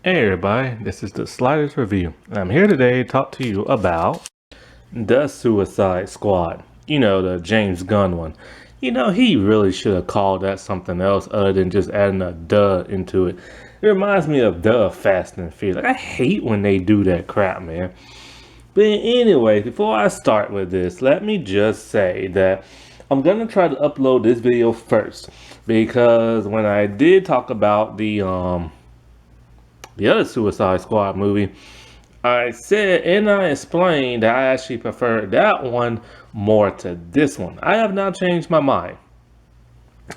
Hey everybody, this is the Sliders Review. I'm here today to talk to you about The Suicide Squad. You know, the James Gunn one. You know, he really should have called that something else other than just adding a duh into it. It reminds me of the Fast and Furious. Like, I hate when they do that crap, man. But anyway, before I start with this, let me just say that I'm gonna try to upload this video first because when I did talk about the other Suicide Squad movie, I said and I explained that I actually prefer that one more to this one. I have not changed my mind.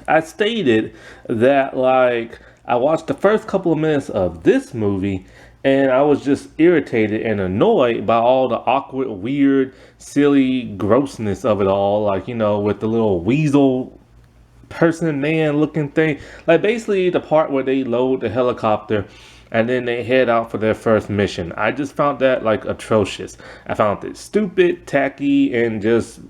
I stated that I watched the first couple of minutes of this movie and I was just irritated and annoyed by all the awkward, weird, silly grossness of it all. Like, you know, with the little weasel person man looking thing. Like basically the part where they load the helicopter and then they head out for their first mission. I just found that like atrocious. I found it stupid, tacky, and just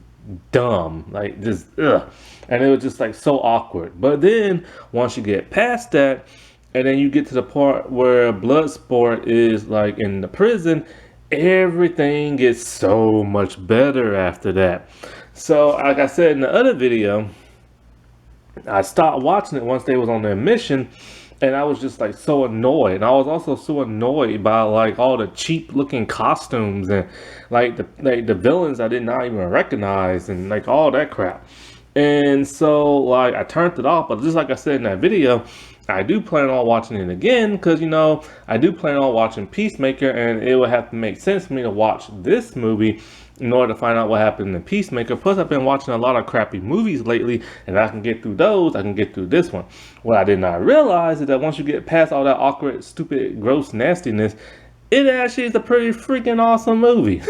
dumb. Like just ugh. And it was just like so awkward. But then once you get past that, and then you get to the part where Bloodsport is like in the prison, everything gets so much better after that. So like I said in the other video, I stopped watching it once they was on their mission, and I was just like so annoyed. And I was also so annoyed by like all the cheap looking costumes and like the villains I did not even recognize and like all that crap. And so like I turned it off, but just like I said in that video, I do plan on watching it again because you know I do plan on watching Peacemaker, and it would have to make sense for me to watch this movie in order to find out what happened in Peacemaker. Plus, I've been watching a lot of crappy movies lately, and I can get through those. I can get through this one. What I did not realize is that once you get past all that awkward, stupid, gross nastiness, it actually is a pretty freaking awesome movie.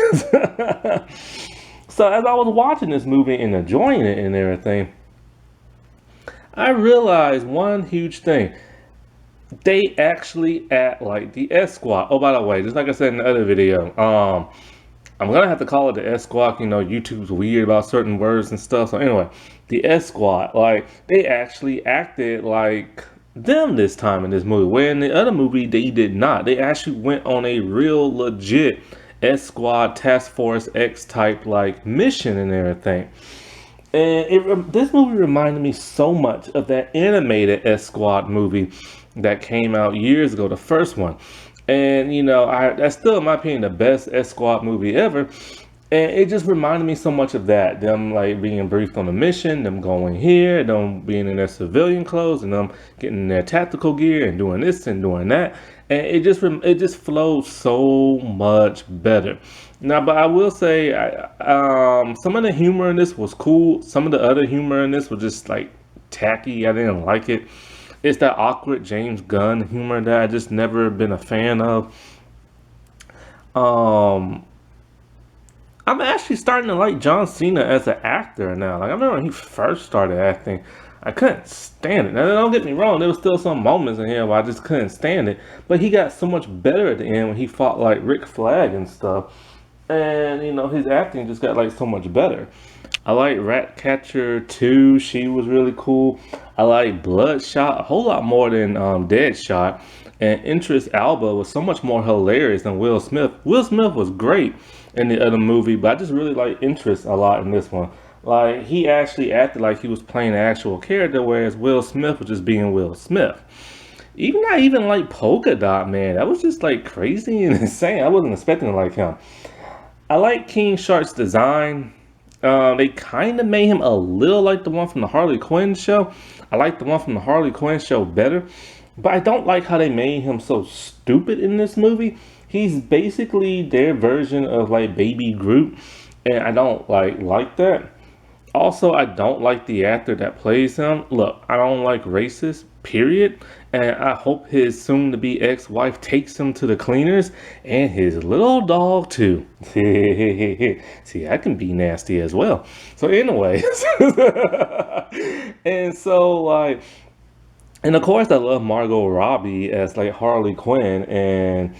So as I was watching this movie and enjoying it and everything, I realized one huge thing. They actually act like the S Squad. Oh, by the way, just like I said in the other video, I'm gonna have to call it the S Squad. You know, YouTube's weird about certain words and stuff. So anyway, the S Squad, like they actually acted like them this time in this movie. Where in the other movie they did not. They actually went on a real legit S Squad Task Force X type like mission and everything. And this movie reminded me so much of that animated S Squad movie that came out years ago, the first one. And you know, that's still, in my opinion, the best S Squad movie ever. And it just reminded me so much of that. Them like being briefed on a mission, them going here, them being in their civilian clothes, and them getting their tactical gear and doing this and doing that. And it just flows so much better. Now, but I will say, some of the humor in this was cool. Some of the other humor in this was just like tacky. I didn't like it. It's that awkward James Gunn humor that I just never been a fan of. Um, I'm actually starting to like John Cena as an actor now. Like I remember when he first started acting, I couldn't stand it. Now don't get me wrong, there was still some moments in here where I just couldn't stand it. But he got so much better at the end when he fought like Rick Flag and stuff. And you know, his acting just got like so much better. I like Ratcatcher 2, she was really cool. I like Bloodshot a whole lot more than Deadshot. And Idris Elba was so much more hilarious than Will Smith. Will Smith was great in the other movie, but I just really like Idris a lot in this one. Like he actually acted like he was playing an actual character, whereas Will Smith was just being Will Smith. Even I even like Polka-Dot, man. That was just like crazy and insane. I wasn't expecting to like him. I like King Shark's design. They kind of made him a little like the one from the Harley Quinn show. I like the one from the Harley Quinn show better, but I don't like how they made him so stupid in this movie. He's basically their version of like Baby Groot, and I don't like that. Also, I don't like the actor that plays him. Look, I don't like racist, period. And I hope his soon-to-be ex-wife takes him to the cleaners and his little dog too. See, I can be nasty as well. So anyways, and so like, and of course I love Margot Robbie as like Harley Quinn and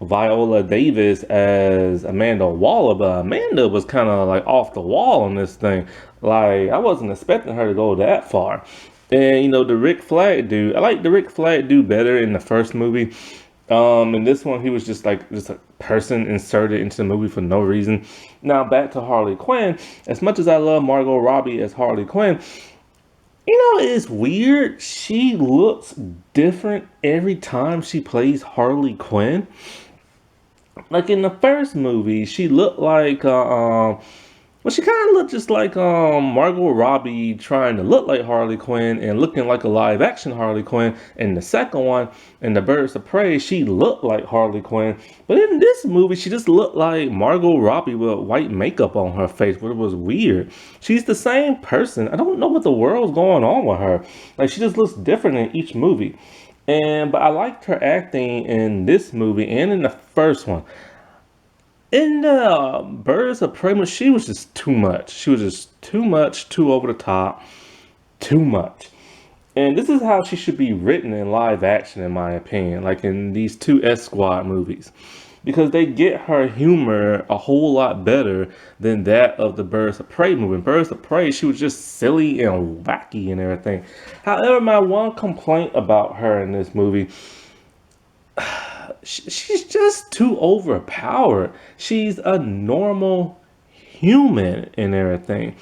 Viola Davis as Amanda Waller, but Amanda was kind of like off the wall on this thing. Like I wasn't expecting her to go that far. And you know the Rick Flag dude, I like the Rick Flag dude better in the first movie. In this one, he was just a person inserted into the movie for no reason. Now back to Harley Quinn. As much as I love Margot Robbie as Harley Quinn, it's weird. She looks different every time she plays Harley Quinn. Like in the first movie, she looked like well, she kind of looked just like Margot Robbie trying to look like Harley Quinn and looking like a live action Harley Quinn. In the second one, in the Birds of Prey, she looked like Harley Quinn. But in this movie, she just looked like Margot Robbie with white makeup on her face, but it was weird. She's the same person. I don't know what the world's going on with her. Like she just looks different in each movie. But I liked her acting in this movie and in the first one. In the Birds of Prey, she was just too much. She was just too much, too over the top, too much. And this is how she should be written in live action, in my opinion, like in these two S Squad movies. Because they get her humor a whole lot better than that of the Birds of Prey movie. In Birds of Prey, she was just silly and wacky and everything. However, my one complaint about her in this movie, she's just too overpowered. She's a normal human and everything.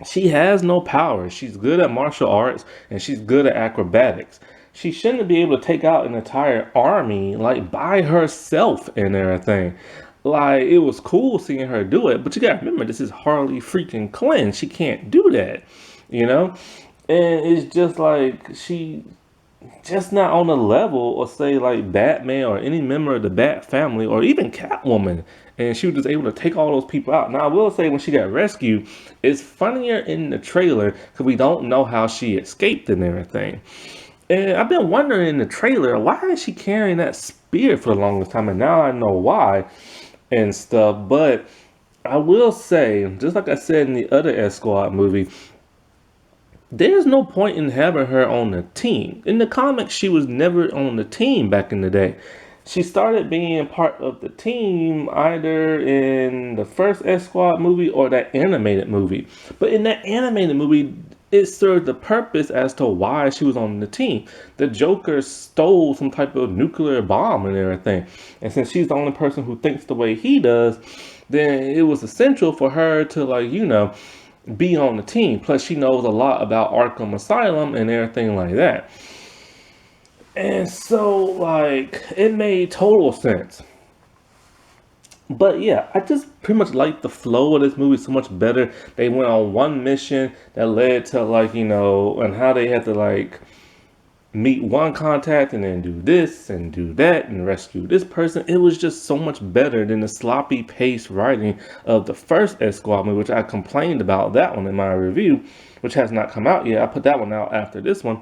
She has no power. She's good at martial arts and she's good at acrobatics. She shouldn't be able to take out an entire army like by herself and everything. Like it was cool seeing her do it, but you gotta remember this is Harley freaking Quinn. She can't do that, you know? And it's just like she just not on the level of say like Batman or any member of the Bat family or even Catwoman. And she was just able to take all those people out. Now I will say when she got rescued, it's funnier in the trailer because we don't know how she escaped and everything. And I've been wondering in the trailer, why is she carrying that spear for the longest time? And now I know why and stuff. But I will say, just like I said in the other S Squad movie, there's no point in having her on the team. In the comics, she was never on the team back in the day. She started being part of the team either in the first S Squad movie or that animated movie. But in that animated movie, it served the purpose as to why she was on the team. The Joker stole some type of nuclear bomb and everything. And since she's the only person who thinks the way he does, then it was essential for her to be on the team. Plus, she knows a lot about Arkham Asylum and everything like that. And so, it made total sense. But yeah, I just pretty much like the flow of this movie so much better. They went on one mission that led to, and how they had to, meet one contact and then do this and do that and rescue this person. It was just so much better than the sloppy pace writing of the first S Squad movie, which I complained about that one in my review, which has not come out yet. I put that one out after this one.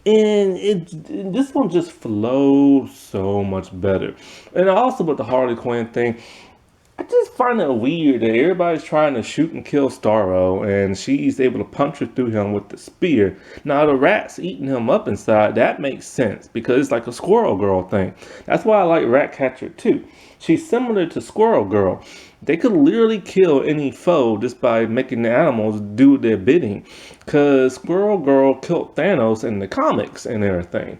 And this one just flowed so much better. And also with the Harley Quinn thing, I just find it weird that everybody's trying to shoot and kill Starro, and she's able to punch her through him with the spear. Now the rat's eating him up inside. That makes sense because it's like a Squirrel Girl thing. That's why I like Ratcatcher too. She's similar to Squirrel Girl. They could literally kill any foe just by making the animals do their bidding. Because Squirrel Girl killed Thanos in the comics and everything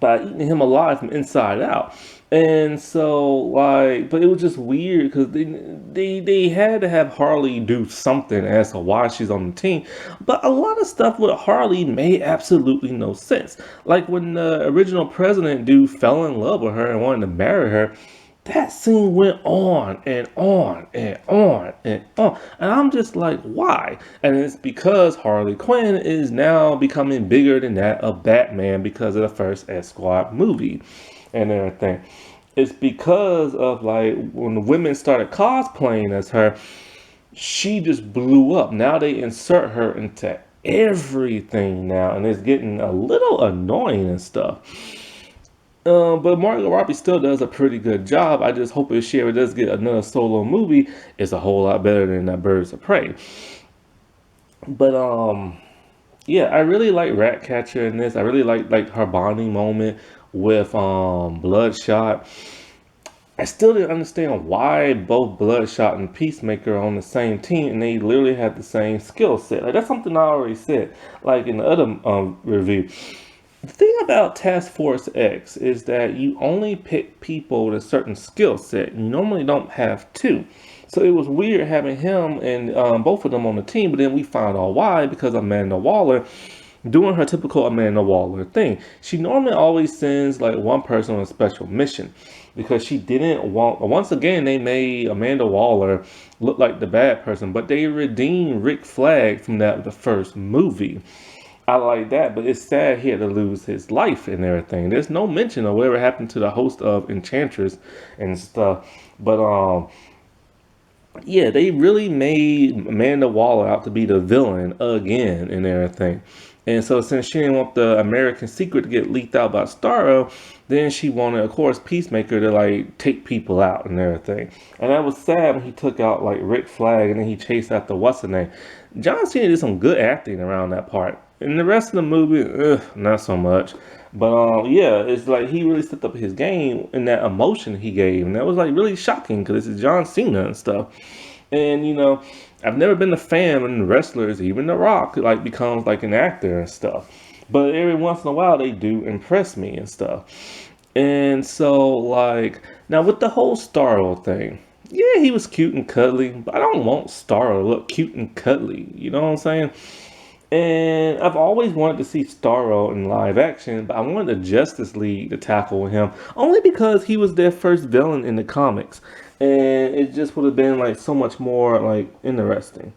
by eating him alive from inside out. And so, but it was just weird because they had to have Harley do something as to why she's on the team. But a lot of stuff with Harley made absolutely no sense. Like when the original president dude fell in love with her and wanted to marry her, that scene went on and on and on and on. And I'm just like, why? And it's because Harley Quinn is now becoming bigger than that of Batman because of the first S Squad movie and everything. It's because of when the women started cosplaying as her, she just blew up. Now they insert her into everything now, and it's getting a little annoying and stuff. But Margot Robbie still does a pretty good job. I just hope if she ever does get another solo movie, it's a whole lot better than that Birds of Prey. But yeah, I really like Ratcatcher in this. I really like her bonding moment with Bloodshot. I still didn't understand why both Bloodshot and Peacemaker are on the same team and they literally have the same skill set. Like that's something I already said, like in the other review. The thing about Task Force X is that you only pick people with a certain skill set. You normally don't have two. So it was weird having him and both of them on the team, but then we found out why because Amanda Waller doing her typical Amanda Waller thing. She normally always sends like one person on a special mission because she didn't want. Once again, they made Amanda Waller look like the bad person, but they redeemed Rick Flag from that the first movie. I like that, but it's sad he had to lose his life and everything. There's no mention of whatever happened to the host of Enchantress and stuff. But yeah, they really made Amanda Waller out to be the villain again and everything. And so since she didn't want the American secret to get leaked out by Starro, then she wanted, of course, Peacemaker to like take people out and everything. And that was sad when he took out like Rick Flag and then he chased after what's her name. John Cena did some good acting around that part. In the rest of the movie, not so much. But yeah, it's like he really stepped up his game in that emotion he gave, and that was like really shocking because this is John Cena and stuff. And I've never been a fan when wrestlers, even The Rock, like becomes like an actor and stuff. But every once in a while, they do impress me and stuff. And so, like, now with the whole Starro thing, yeah, he was cute and cuddly, but I don't want Starro to look cute and cuddly. You know what I'm saying? And I've always wanted to see Starro in live action, but I wanted the Justice League to tackle him only because he was their first villain in the comics, and it just would have been like so much more like interesting.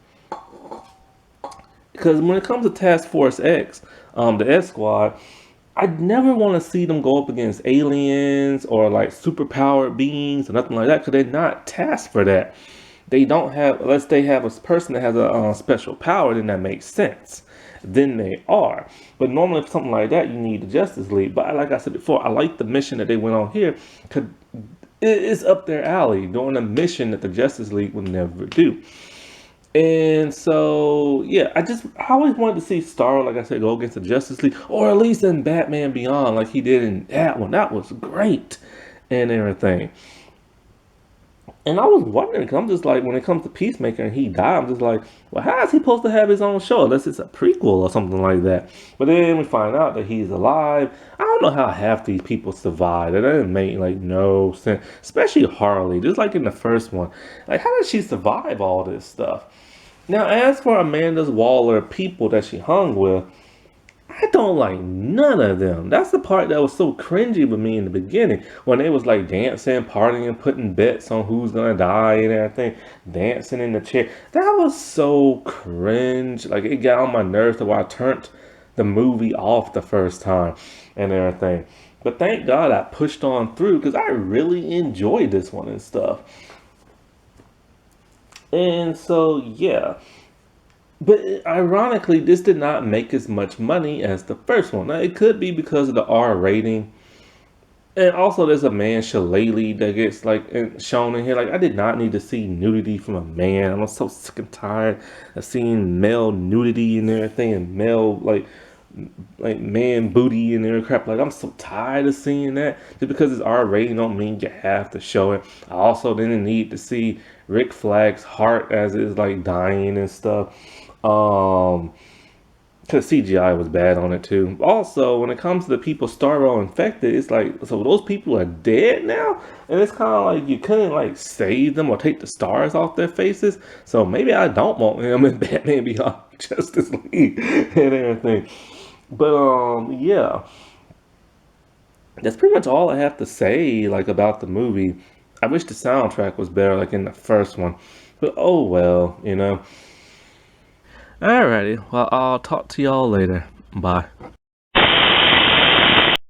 Because when it comes to Task Force X, the S Squad, I'd never want to see them go up against aliens or like superpowered beings or nothing like that because they're not tasked for that. They don't have, unless they have a person that has a special power, then that makes sense. Then they are. But normally, for something like that, you need the Justice League. But like I said before, I like the mission that they went on here because it's up their alley, doing a mission that the Justice League would never do. And so, yeah, I always wanted to see Starro, like I said, go against the Justice League, or at least in Batman Beyond, like he did in that one. That was great and everything. And I was wondering, because I'm just like, when it comes to Peacemaker and he died, I'm just like, well, how is he supposed to have his own show unless it's a prequel or something like that? But then we find out that he's alive. I don't know how half these people survive. That doesn't make like no sense, especially Harley, just like in the first one. Like, how did she survive all this stuff? Now, as for Amanda's Waller people that she hung with, I don't like none of them. That's the part that was so cringy with me in the beginning when they was like dancing, partying, putting bets on who's gonna die and everything, dancing in the chair. That was so cringe. Like it got on my nerves to where I turned the movie off the first time and everything. But thank God I pushed on through because I really enjoyed this one and stuff. And so yeah. But ironically, this did not make as much money as the first one. Now, it could be because of the R rating. And also, there's a man, Shillelagh, that gets like shown in here. Like, I did not need to see nudity from a man. I'm so sick and tired of seeing male nudity and everything, and male like man booty and every crap. Like, I'm so tired of seeing that. Just because it's R rating don't mean you have to show it. I also didn't need to see Rick Flag's heart as it's like dying and stuff. Because CGI was bad on it too. Also, when it comes to the people Starro infected, it's like, so those people are dead now? And it's kind of like you couldn't like save them or take the stars off their faces. So maybe I don't want him in Batman Beyond Justice League and everything. But yeah. That's pretty much all I have to say like about the movie. I wish the soundtrack was better like in the first one. But oh well. Alrighty, well, I'll talk to y'all later. Bye.